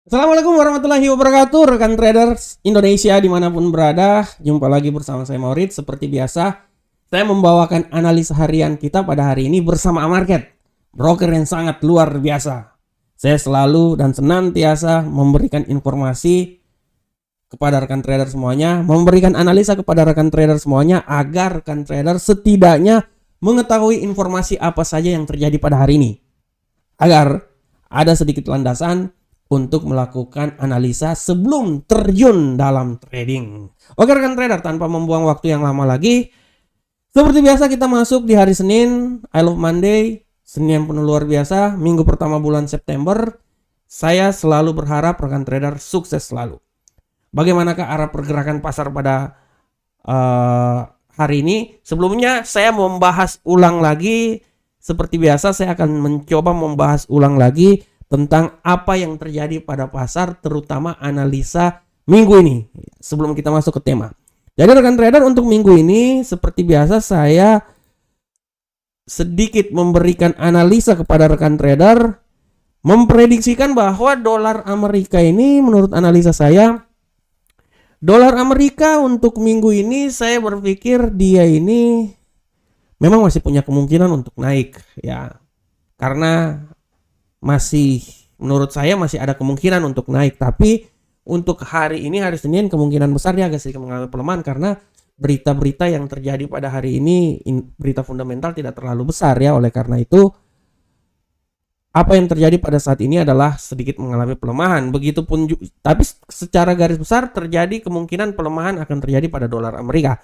Assalamualaikum warahmatullahi wabarakatuh, rekan traders Indonesia dimanapun berada. Jumpa lagi bersama saya Maurits. Seperti biasa, saya membawakan analisa harian kita pada hari ini bersama Amarket, broker yang sangat luar biasa. Saya selalu dan senantiasa memberikan informasi kepada rekan trader semuanya, memberikan analisa kepada rekan trader semuanya, agar rekan trader setidaknya mengetahui informasi apa saja yang terjadi pada hari ini, agar ada sedikit landasan untuk melakukan analisa sebelum terjun dalam trading. Oke rekan trader, tanpa membuang waktu yang lama lagi, seperti biasa kita masuk di hari Senin. I love Monday, Senin yang penuh luar biasa, minggu pertama bulan September. Saya selalu berharap rekan trader sukses selalu. Bagaimanakah arah pergerakan pasar pada hari ini? Sebelumnya saya membahas ulang lagi. Seperti biasa saya akan mencoba membahas ulang lagi tentang apa yang terjadi pada pasar, terutama analisa minggu ini sebelum kita masuk ke tema. Jadi rekan trader, untuk minggu ini seperti biasa saya sedikit memberikan analisa kepada rekan trader, memprediksikan bahwa dolar Amerika ini, menurut analisa saya, dolar Amerika untuk minggu ini saya berpikir dia ini memang masih punya kemungkinan untuk naik ya. Karena masih, menurut saya masih ada kemungkinan untuk naik, tapi untuk hari ini, hari Senin, kemungkinan besar dia agak sedikit mengalami pelemahan karena berita-berita yang terjadi pada hari ini, berita fundamental tidak terlalu besar ya. Oleh karena itu apa yang terjadi pada saat ini adalah sedikit mengalami pelemahan. Begitupun tapi secara garis besar terjadi kemungkinan pelemahan akan terjadi pada dolar Amerika.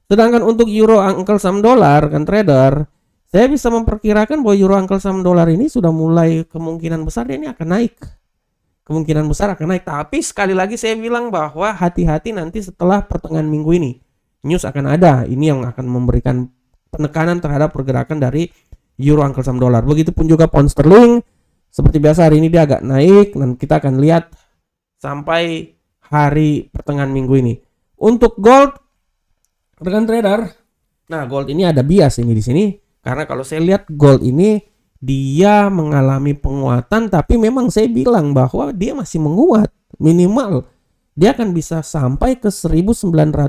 Sedangkan untuk euro uncle saham dolar kan trader, saya bisa memperkirakan bahwa euro uncle saham dolar ini sudah mulai kemungkinan besar dia ini akan naik. Kemungkinan besar akan naik. Tapi sekali lagi saya bilang bahwa hati-hati nanti setelah pertengahan minggu ini. News akan ada. Ini yang akan memberikan penekanan terhadap pergerakan dari euro uncle saham dolar. Begitupun juga pound sterling. Seperti biasa hari ini dia agak naik. Dan kita akan lihat sampai hari pertengahan minggu ini. Untuk gold, rekan trader. Nah, gold ini ada bias ini di sini. Karena kalau saya lihat gold ini dia mengalami penguatan, tapi memang saya bilang bahwa dia masih menguat. Minimal dia akan bisa sampai ke 1957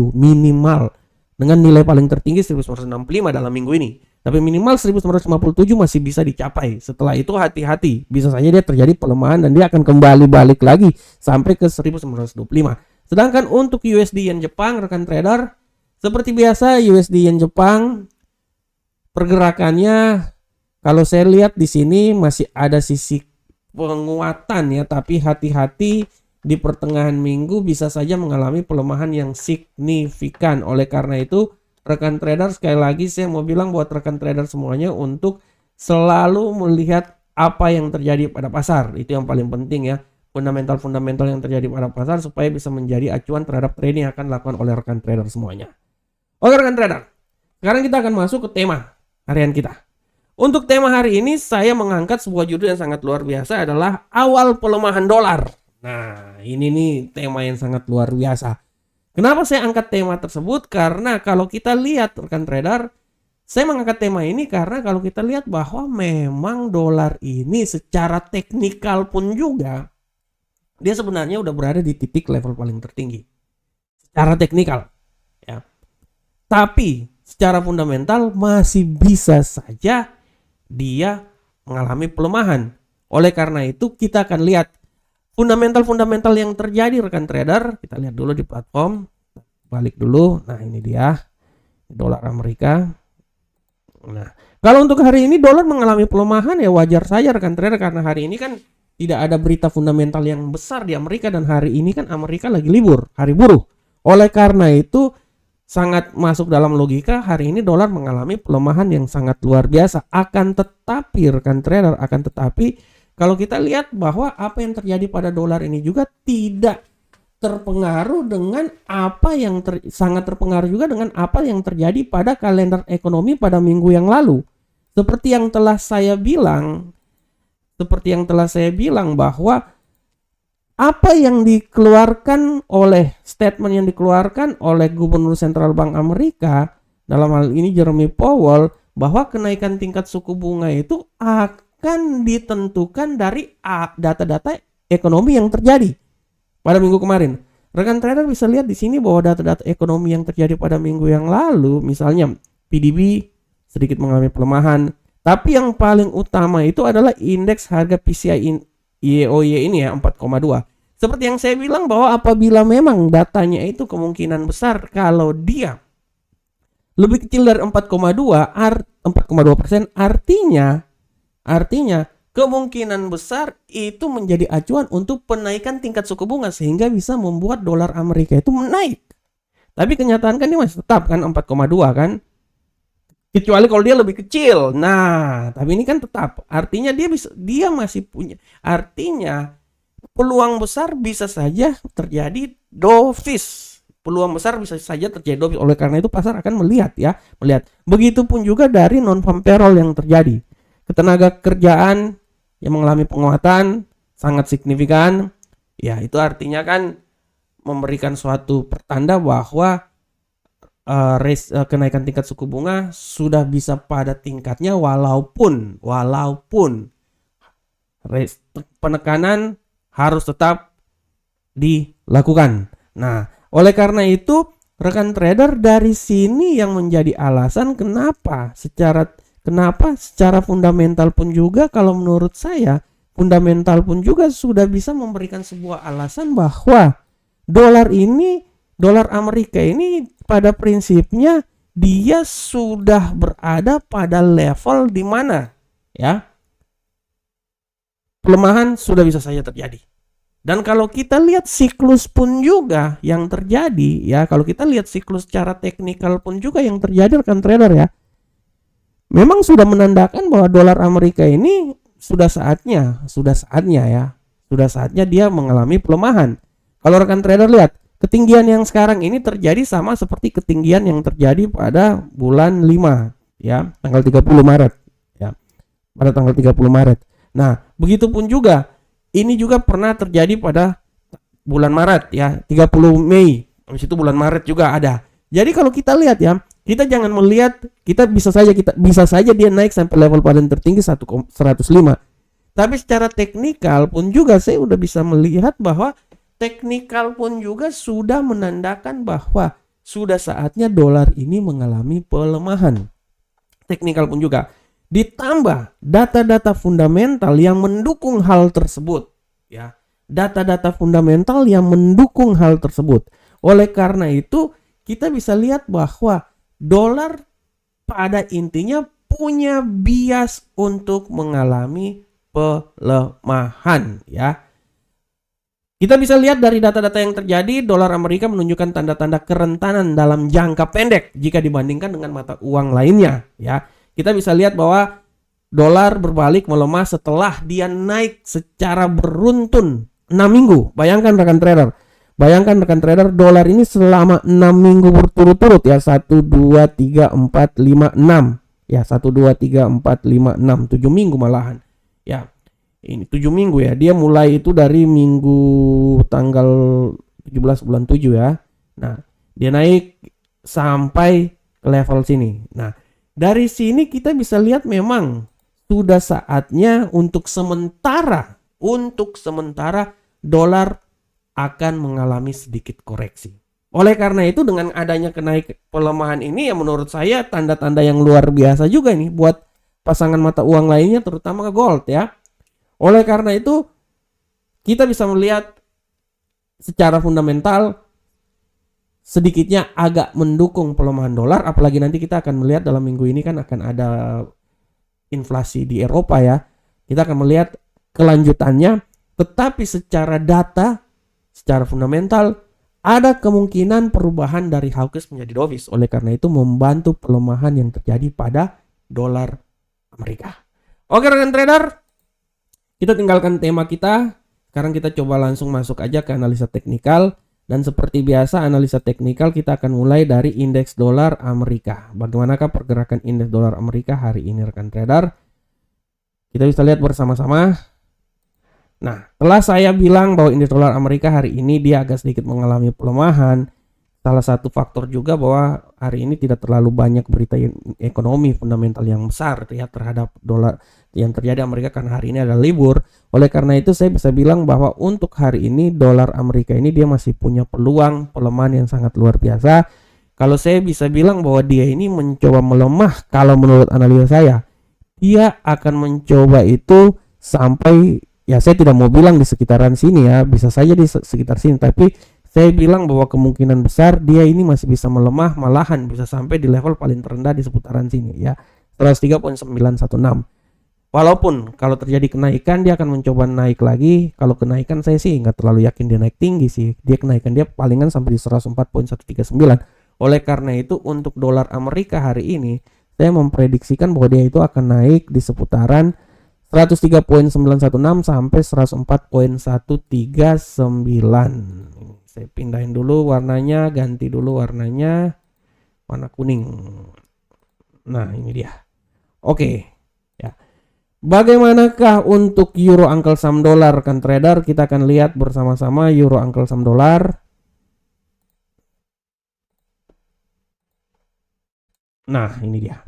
minimal, dengan nilai paling tertinggi 1965 dalam minggu ini. Tapi minimal 1957 masih bisa dicapai. Setelah itu hati-hati, bisa saja dia terjadi pelemahan dan dia akan kembali balik lagi sampai ke 1925. Sedangkan untuk USD Yen Jepang, rekan trader, seperti biasa USD Yen Jepang pergerakannya, kalau saya lihat di sini masih ada sisi penguatan ya, tapi hati-hati di pertengahan minggu bisa saja mengalami pelemahan yang signifikan. Oleh karena itu, rekan trader, sekali lagi saya mau bilang buat rekan trader semuanya untuk selalu melihat apa yang terjadi pada pasar. Itu yang paling penting ya, fundamental-fundamental yang terjadi pada pasar supaya bisa menjadi acuan terhadap trading yang akan dilakukan oleh rekan trader semuanya. Oke rekan trader, sekarang kita akan masuk ke tema harian kita. Untuk tema hari ini saya mengangkat sebuah judul yang sangat luar biasa, adalah awal pelemahan dolar. Nah, ini nih tema yang sangat luar biasa. Kenapa saya angkat tema tersebut? Karena kalau kita lihat rekan trader, saya mengangkat tema ini karena kalau kita lihat bahwa memang dolar ini secara teknikal pun juga dia sebenarnya udah berada di titik level paling tertinggi secara teknikal ya. Tapi secara fundamental masih bisa saja dia mengalami pelemahan. Oleh karena itu kita akan lihat fundamental-fundamental yang terjadi rekan trader. Kita lihat dulu di platform. Balik dulu. Nah ini dia dolar Amerika. Nah kalau untuk hari ini dolar mengalami pelemahan ya wajar saja rekan trader, karena hari ini kan tidak ada berita fundamental yang besar di Amerika, dan hari ini kan Amerika lagi libur, hari buruh. Oleh karena itu sangat masuk dalam logika hari ini dolar mengalami pelemahan yang sangat luar biasa. Akan tetapi rekan trader, kalau kita lihat bahwa apa yang terjadi pada dolar ini juga tidak terpengaruh dengan apa yang sangat terpengaruh juga dengan apa yang terjadi pada kalender ekonomi pada minggu yang lalu. Seperti yang telah saya bilang bahwa apa yang dikeluarkan oleh statement yang dikeluarkan oleh Gubernur Sentral Bank Amerika, dalam hal ini Jerome Powell, bahwa kenaikan tingkat suku bunga itu akan ditentukan dari data-data ekonomi yang terjadi pada minggu kemarin. Rekan trader bisa lihat di sini bahwa data-data ekonomi yang terjadi pada minggu yang lalu, misalnya PDB sedikit mengalami pelemahan, tapi yang paling utama itu adalah indeks harga PCI YoY ini ya 4,2. Seperti yang saya bilang bahwa apabila memang datanya itu kemungkinan besar kalau dia lebih kecil dari 4,2%, artinya kemungkinan besar itu menjadi acuan untuk penaikan tingkat suku bunga sehingga bisa membuat dolar Amerika itu menaik. Tapi kenyataan kan dia masih tetap kan 4,2 kan. Kecuali kalau dia lebih kecil. Nah, tapi ini kan tetap. Artinya dia masih punya. Artinya peluang besar bisa saja terjadi dovish. Peluang besar bisa saja terjadi dovish. Oleh karena itu pasar akan melihat. Begitupun juga dari non-farm payroll yang terjadi. Ketenaga kerjaan yang mengalami penguatan sangat signifikan, ya itu artinya kan memberikan suatu pertanda bahwa kenaikan tingkat suku bunga sudah bisa pada tingkatnya walaupun penekanan harus tetap dilakukan. Nah, oleh karena itu rekan trader dari sini yang menjadi alasan kenapa secara fundamental pun juga, kalau menurut saya fundamental pun juga sudah bisa memberikan sebuah alasan bahwa dolar Amerika ini pada prinsipnya dia sudah berada pada level di mana ya pelemahan sudah bisa saja terjadi. Dan kalau kita lihat siklus pun juga yang terjadi ya, kalau kita lihat siklus secara teknikal pun juga yang terjadi rekan trader ya, memang sudah menandakan bahwa dolar Amerika ini sudah saatnya dia mengalami pelemahan. Kalau rekan trader lihat, ketinggian yang sekarang ini terjadi sama seperti ketinggian yang terjadi pada bulan 5 ya, tanggal 30 Maret ya. Pada tanggal 30 Maret. Nah, begitupun juga ini juga pernah terjadi pada bulan Maret ya, 30 Mei. Habis itu bulan Maret juga ada. Jadi kalau kita lihat ya, kita jangan melihat bisa saja dia naik sampai level paling tertinggi 105. Tapi secara teknikal pun juga saya udah bisa melihat bahwa teknikal pun juga sudah menandakan bahwa sudah saatnya dolar ini mengalami pelemahan. Teknikal pun juga ditambah data-data fundamental yang mendukung hal tersebut ya. Data-data fundamental yang mendukung hal tersebut. Oleh karena itu kita bisa lihat bahwa dolar pada intinya punya bias untuk mengalami pelemahan ya. Kita bisa lihat dari data-data yang terjadi, dolar Amerika menunjukkan tanda-tanda kerentanan dalam jangka pendek jika dibandingkan dengan mata uang lainnya ya. Kita bisa lihat bahwa dolar berbalik melemah setelah dia naik secara beruntun 6 minggu. Bayangkan rekan trader, dolar ini selama 6 minggu berturut-turut ya, 1 2 3 4 5 6 ya, 1 2 3 4 5 6 7 minggu malahan. Ya. Ini 7 minggu ya. Dia mulai itu dari minggu tanggal 17 bulan 7 ya. Nah, dia naik sampai ke level sini. Nah, dari sini kita bisa lihat memang sudah saatnya untuk sementara dolar akan mengalami sedikit koreksi. Oleh karena itu dengan adanya pelemahan ini ya menurut saya tanda-tanda yang luar biasa juga nih buat pasangan mata uang lainnya, terutama gold ya. Oleh karena itu kita bisa melihat secara fundamental sedikitnya agak mendukung pelemahan dolar, apalagi nanti kita akan melihat dalam minggu ini kan akan ada inflasi di Eropa ya. Kita akan melihat kelanjutannya, tetapi secara data, secara fundamental ada kemungkinan perubahan dari hawkish menjadi dovish. Oleh karena itu membantu pelemahan yang terjadi pada dolar Amerika. Oke rekan trader, kita tinggalkan tema kita. Sekarang kita coba langsung masuk aja ke analisa teknikal. Dan seperti biasa analisa teknikal kita akan mulai dari indeks dolar Amerika. Bagaimanakah pergerakan indeks dolar Amerika hari ini rekan trader? Kita bisa lihat bersama-sama. Nah, setelah saya bilang bahwa indeks dolar Amerika hari ini dia agak sedikit mengalami pelemahan, salah satu faktor juga bahwa hari ini tidak terlalu banyak berita ekonomi fundamental yang besar ya terhadap dolar yang terjadi Amerika karena hari ini ada libur. Oleh karena itu saya bisa bilang bahwa untuk hari ini dolar Amerika ini dia masih punya peluang pelemahan yang sangat luar biasa. Kalau saya bisa bilang bahwa dia ini mencoba melemah, kalau menurut analisa saya, dia akan mencoba itu sampai, ya saya tidak mau bilang di sekitaran sini ya, bisa saja di sekitar sini, tapi saya bilang bahwa kemungkinan besar dia ini masih bisa melemah, malahan bisa sampai di level paling terendah di seputaran sini ya, 103.916. Walaupun kalau terjadi kenaikan dia akan mencoba naik lagi. Kalau kenaikan saya sih nggak terlalu yakin dia naik tinggi sih. Dia kenaikan dia palingan sampai di 104.139. Oleh karena itu untuk dolar Amerika hari ini saya memprediksikan bahwa dia itu akan naik di seputaran 103.916 sampai 104.139. Saya pindahin dulu warnanya, ganti dulu warnanya warna kuning. Nah, ini dia. Oke, ya. Bagaimanakah untuk euro Uncle Sam dolar rekan trader? Kita akan lihat bersama-sama euro Uncle Sam dolar. Nah, ini dia.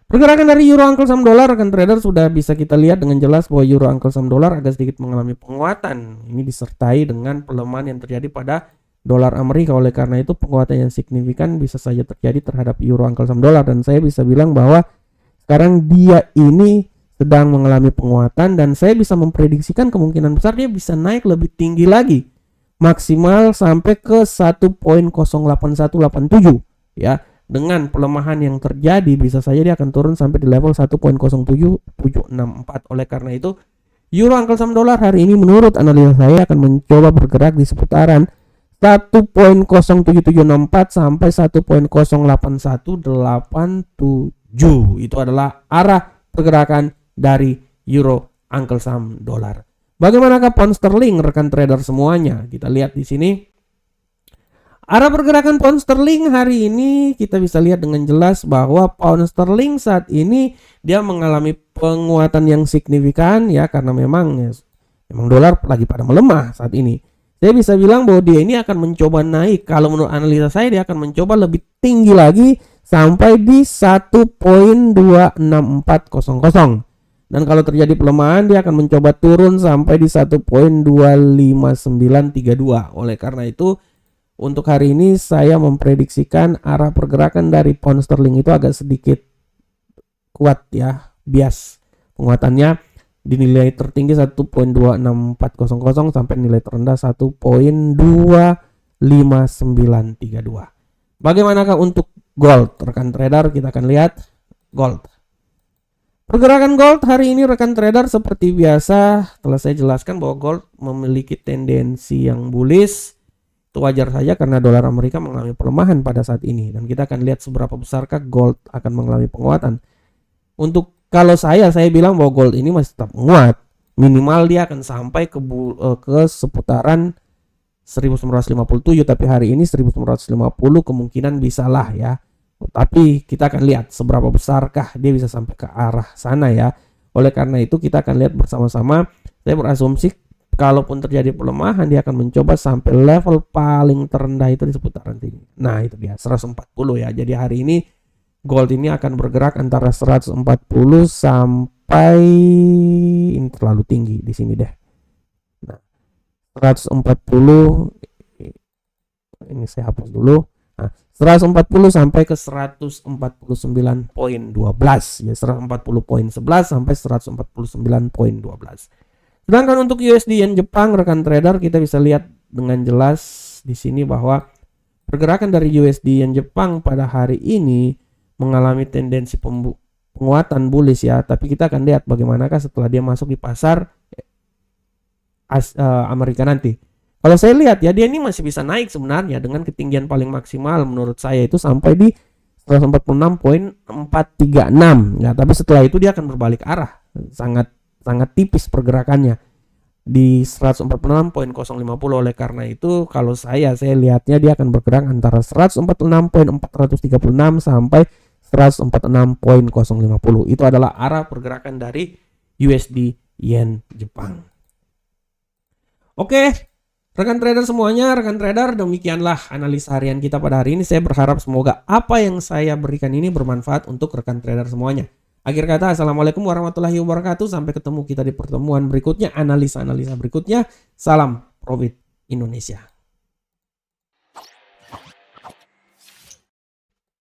Pergerakan dari euro Uncle Sam dolar rekan trader sudah bisa kita lihat dengan jelas bahwa euro Uncle Sam dolar agak sedikit mengalami penguatan. Ini disertai dengan pelemahan yang terjadi pada dolar Amerika. Oleh karena itu penguatan yang signifikan bisa saja terjadi terhadap euro Uncle Sam dolar, dan saya bisa bilang bahwa sekarang dia ini sedang mengalami penguatan dan saya bisa memprediksikan kemungkinan besar dia bisa naik lebih tinggi lagi, maksimal sampai ke 1.08187 ya. Dengan pelemahan yang terjadi bisa saja dia akan turun sampai di level 1.07764. Oleh karena itu euro Uncle Sam dolar hari ini menurut analisa saya akan mencoba bergerak di seputaran 1.07764 sampai 1.08187. Itu adalah arah pergerakan dari euro Uncle Sam dolar. Bagaimanakah pound sterling rekan trader semuanya? Kita lihat di sini. Arah pergerakan pound sterling hari ini kita bisa lihat dengan jelas bahwa pound sterling saat ini dia mengalami penguatan yang signifikan ya, karena memang dolar lagi pada melemah saat ini. Saya bisa bilang bahwa dia ini akan mencoba naik. Kalau menurut analisa saya dia akan mencoba lebih tinggi lagi sampai di 1.26400. Dan kalau terjadi pelemahan dia akan mencoba turun sampai di 1.25932. Oleh karena itu untuk hari ini saya memprediksikan arah pergerakan dari pound sterling itu agak sedikit kuat ya, bias. Penguatannya dinilai tertinggi 1.26400 sampai nilai terendah 1.25932. Bagaimanakah untuk gold rekan trader? Kita akan lihat gold. Pergerakan gold hari ini rekan trader seperti biasa telah saya jelaskan bahwa gold memiliki tendensi yang bullish. Itu wajar saja karena dolar Amerika mengalami pelemahan pada saat ini, dan kita akan lihat seberapa besarkah gold akan mengalami penguatan. Untuk kalau saya bilang bahwa gold ini masih tetap menguat, minimal dia akan sampai ke seputaran 1957, tapi hari ini 1950 kemungkinan bisa lah ya. Tapi kita akan lihat seberapa besarkah dia bisa sampai ke arah sana ya. Oleh karena itu kita akan lihat bersama-sama. Saya berasumsi kalaupun terjadi pelemahan dia akan mencoba sampai level paling terendah itu di seputaran sini. Nah itu dia 140 ya. Jadi hari ini gold ini akan bergerak antara 140 sampai, ini terlalu tinggi di sini deh. Nah 140 ini saya hapus dulu. Nah, 140 sampai ke 149.12 ya, 140.11 sampai 149.12. Sedangkan untuk USD Yen Jepang rekan trader kita bisa lihat dengan jelas di sini bahwa pergerakan dari USD Yen Jepang pada hari ini mengalami tendensi penguatan bullish ya, tapi kita akan lihat bagaimanakah setelah dia masuk di pasar Amerika nanti. Kalau saya lihat ya dia ini masih bisa naik sebenarnya dengan ketinggian paling maksimal menurut saya itu sampai di 146.436 ya, tapi setelah itu dia akan berbalik arah, sangat tipis pergerakannya di 146.050. Oleh karena itu kalau saya lihatnya dia akan bergerak antara 146.436 sampai 146.050. Itu adalah arah pergerakan dari USD Yen Jepang. Oke, Rekan trader semuanya, rekan trader, demikianlah analisa harian kita pada hari ini. Saya berharap semoga apa yang saya berikan ini bermanfaat untuk rekan trader semuanya. Akhir kata, assalamualaikum warahmatullahi wabarakatuh. Sampai ketemu kita di pertemuan berikutnya, analisa-analisa berikutnya. Salam Profit Indonesia.